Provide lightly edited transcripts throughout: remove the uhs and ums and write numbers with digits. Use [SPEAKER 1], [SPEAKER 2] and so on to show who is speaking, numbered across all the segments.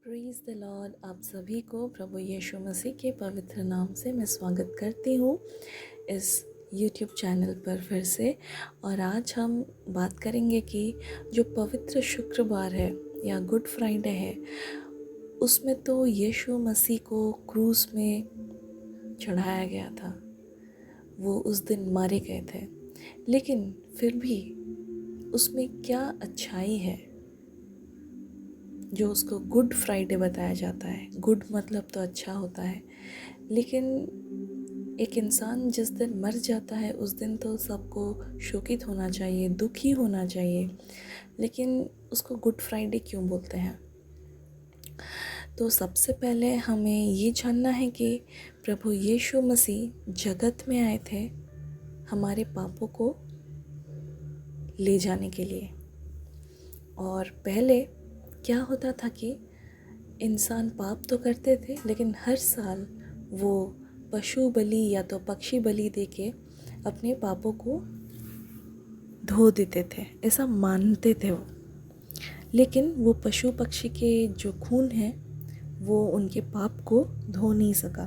[SPEAKER 1] Praise the Lord. आप सभी को प्रभु यीशु मसीह के पवित्र नाम से मैं स्वागत करती हूँ इस यूट्यूब चैनल पर फिर से। और आज हम बात करेंगे कि जो पवित्र शुक्रवार है या गुड फ्राइडे है, उसमें तो यीशु मसीह को क्रूस में चढ़ाया गया था। वो उस दिन मारे गए थे, लेकिन फिर भी उसमें क्या अच्छाई है जो उसको गुड फ्राइडे बताया जाता है। गुड मतलब तो अच्छा होता है, लेकिन एक इंसान जिस दिन मर जाता है उस दिन तो सबको शोकित होना चाहिए, दुखी होना चाहिए, लेकिन उसको गुड फ्राइडे क्यों बोलते हैं? तो सबसे पहले हमें ये जानना है कि प्रभु यीशु मसीह जगत में आए थे हमारे पापों को ले जाने के लिए। और पहले क्या होता था कि इंसान पाप तो करते थे, लेकिन हर साल वो पशु बलि या तो पक्षी बलि देके अपने पापों को धो देते थे, ऐसा मानते थे वो। लेकिन वो पशु पक्षी के जो खून है वो उनके पाप को धो नहीं सका,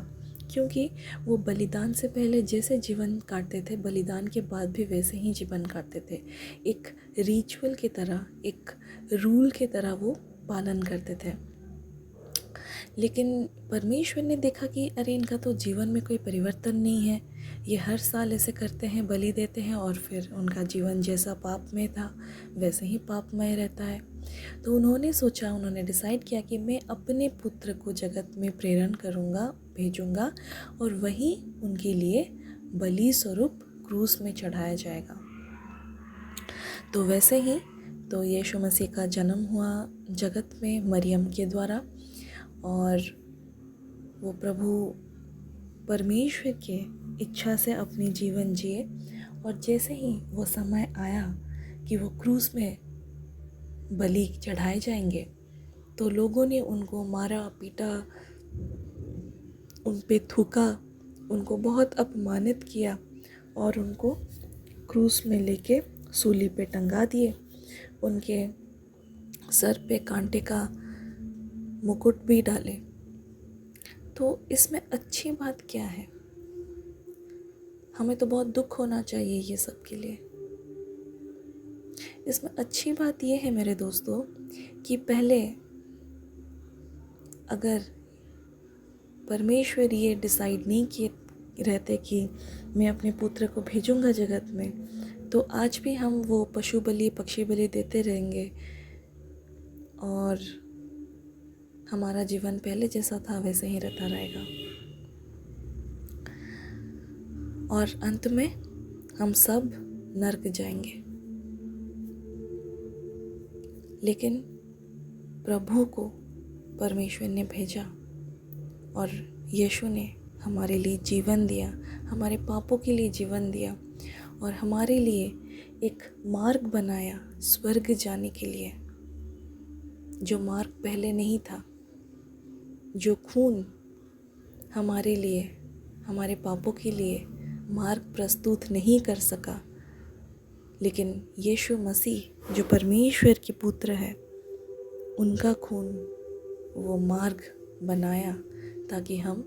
[SPEAKER 1] क्योंकि वो बलिदान से पहले जैसे जीवन काटते थे, बलिदान के बाद भी वैसे ही जीवन काटते थे। एक रिचुअल की तरह, एक रूल की तरह वो पालन करते थे। लेकिन परमेश्वर ने देखा कि अरे इनका तो जीवन में कोई परिवर्तन नहीं है, ये हर साल ऐसे करते हैं, बलि देते हैं और फिर उनका जीवन जैसा पापमय था वैसे ही पापमय रहता है। तो उन्होंने डिसाइड किया कि मैं अपने पुत्र को जगत में प्रेरण करूँगा, भेजूँगा, और वहीं उनके लिए बलि स्वरूप क्रूस में चढ़ाया जाएगा। तो वैसे ही तो यीशु मसीह का जन्म हुआ जगत में मरियम के द्वारा, और वो प्रभु परमेश्वर के इच्छा से अपनी जीवन जिए। और जैसे ही वो समय आया कि वो क्रूस में बलि चढ़ाए जाएंगे, तो लोगों ने उनको मारा, पीटा, उन पे थूका, उनको बहुत अपमानित किया और उनको क्रूस में लेके सूली पे टंगा दिए। उनके सर पे कांटे का मुकुट भी डाले। तो इसमें अच्छी बात क्या है? हमें तो बहुत दुख होना चाहिए ये सब के लिए। इसमें अच्छी बात ये है मेरे दोस्तों कि पहले अगर परमेश्वर ये डिसाइड नहीं किए रहते कि मैं अपने पुत्र को भेजूंगा जगत में, तो आज भी हम वो पशु बलि, पक्षी बलि देते रहेंगे और हमारा जीवन पहले जैसा था वैसे ही रहता रहेगा। और अंत में हम सब नर्क जाएंगे। लेकिन प्रभु को परमेश्वर ने भेजा और यीशु ने हमारे लिए जीवन दिया, हमारे पापों के लिए जीवन दिया और हमारे लिए एक मार्ग बनाया स्वर्ग जाने के लिए, जो मार्ग पहले नहीं था। जो खून हमारे लिए, हमारे पापों के लिए मार्ग प्रस्तुत नहीं कर सका, लेकिन यीशु मसीह जो परमेश्वर के पुत्र है, उनका खून वो मार्ग बनाया ताकि हम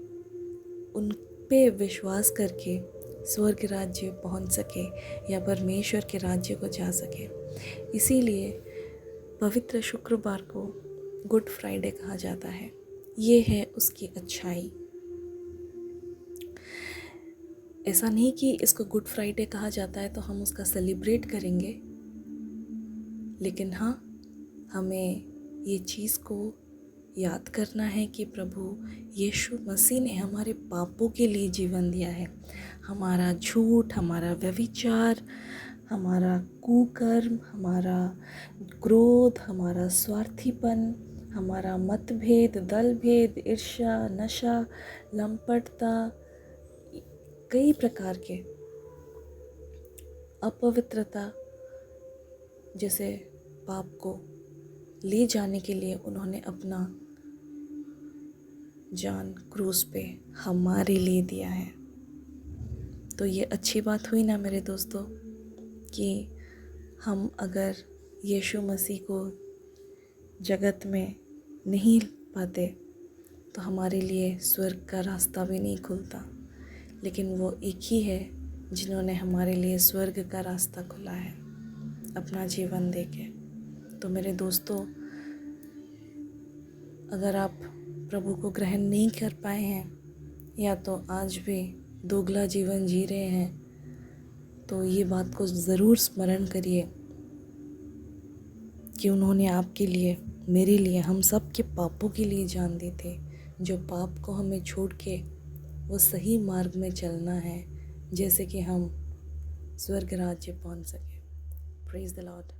[SPEAKER 1] उन पे विश्वास करके स्वर्ग राज्य पहुंच सके या परमेश्वर के राज्य को जा सके। इसीलिए पवित्र शुक्रवार को गुड फ्राइडे कहा जाता है। ये है उसकी अच्छाई। ऐसा नहीं कि इसको गुड फ्राइडे कहा जाता है तो हम उसका सेलिब्रेट करेंगे, लेकिन हाँ, हमें ये चीज़ को याद करना है कि प्रभु यीशु मसीह ने हमारे पापों के लिए जीवन दिया है। हमारा झूठ, हमारा व्यभिचार, हमारा कुकर्म, हमारा क्रोध, हमारा स्वार्थीपन, हमारा मतभेद, दलभेद, ईर्ष्या, नशा, लंपटता, कई प्रकार के अपवित्रता जैसे पाप को ले जाने के लिए उन्होंने अपना जान क्रूस पे हमारे लिए दिया है। तो ये अच्छी बात हुई ना मेरे दोस्तों कि हम अगर यीशु मसीह को जगत में नहीं पाते तो हमारे लिए स्वर्ग का रास्ता भी नहीं खुलता। लेकिन वो एक ही है जिन्होंने हमारे लिए स्वर्ग का रास्ता खुला है अपना जीवन देके। तो मेरे दोस्तों, अगर आप प्रभु को ग्रहण नहीं कर पाए हैं या तो आज भी दोगला जीवन जी रहे हैं, तो ये बात को ज़रूर स्मरण करिए कि उन्होंने आपके लिए, मेरे लिए, हम सब के पापों के लिए जान दी थी। जो पाप को हमें छोड़ के वो सही मार्ग में चलना है, जैसे कि हम स्वर्ग राज्य पहुंच सके। Praise the Lord.